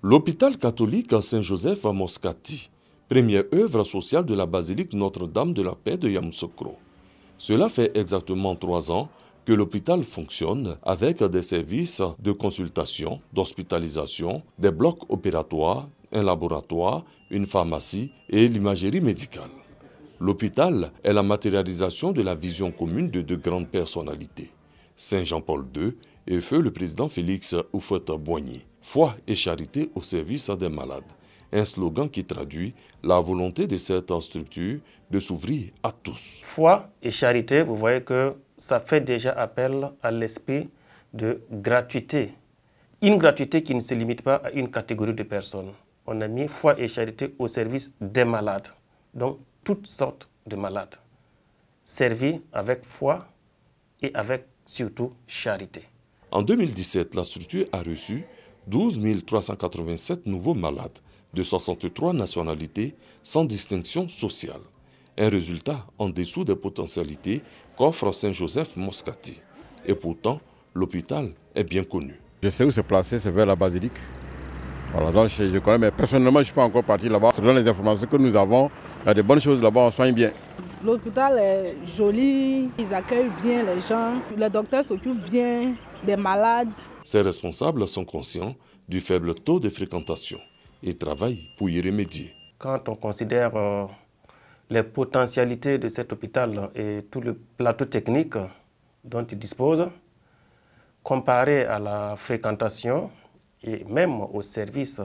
L'hôpital catholique Saint-Joseph à Moscati, première œuvre sociale de la basilique Notre-Dame de la Paix de Yamoussoukro. Cela fait exactement 3 ans que l'hôpital fonctionne avec des services de consultation, d'hospitalisation, des blocs opératoires, un laboratoire, une pharmacie et l'imagerie médicale. L'hôpital est la matérialisation de la vision commune de 2 grandes personnalités, Saint Jean-Paul II et feu le président Félix Houphouët-Boigny. Foi et charité au service des malades. Un slogan qui traduit la volonté de cette structure de s'ouvrir à tous. Foi et charité, vous voyez que ça fait déjà appel à l'esprit de gratuité. Une gratuité qui ne se limite pas à une catégorie de personnes. On a mis foi et charité au service des malades. Donc, toutes sortes de malades. Servis avec foi et avec surtout charité. En 2017, la structure a reçu 12 387 nouveaux malades de 63 nationalités sans distinction sociale. Un résultat en dessous des potentialités qu'offre Saint-Joseph Moscati. Et pourtant, l'hôpital est bien connu. Je sais où c'est placé, c'est vers la basilique. Voilà, donc je connais, mais personnellement, je ne suis pas encore parti là-bas. Selon les informations que nous avons, il y a des bonnes choses là-bas, on soigne bien. L'hôpital est joli, ils accueillent bien les gens, les docteurs s'occupent bien des malades. Ces responsables sont conscients du faible taux de fréquentation et travaillent pour y remédier. Quand on considère les potentialités de cet hôpital et tout le plateau technique dont il dispose, comparé à la fréquentation et même aux services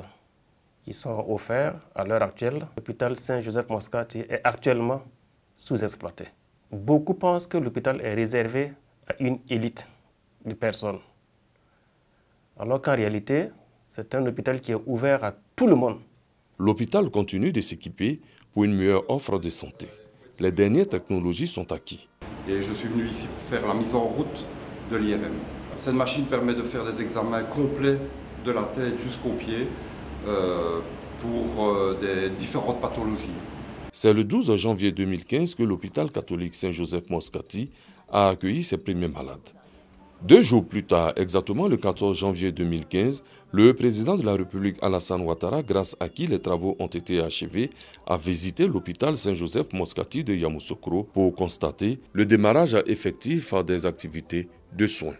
qui sont offerts à l'heure actuelle, l'hôpital Saint-Joseph Moscati est actuellement sous-exploité. Beaucoup pensent que l'hôpital est réservé à une élite de personnes, alors qu'en réalité, c'est un hôpital qui est ouvert à tout le monde. L'hôpital continue de s'équiper pour une meilleure offre de santé. Les dernières technologies sont acquises. Et je suis venu ici pour faire la mise en route de l'IRM. Cette machine permet de faire des examens complets de la tête jusqu'aux pieds pour des différentes pathologies. C'est le 12 janvier 2015 que l'hôpital catholique Saint-Joseph Moscati a accueilli ses premiers malades. 2 jours plus tard, exactement le 14 janvier 2015, le président de la République Alassane Ouattara, grâce à qui les travaux ont été achevés, a visité l'hôpital Saint-Joseph Moscati de Yamoussoukro pour constater le démarrage effectif des activités de soins.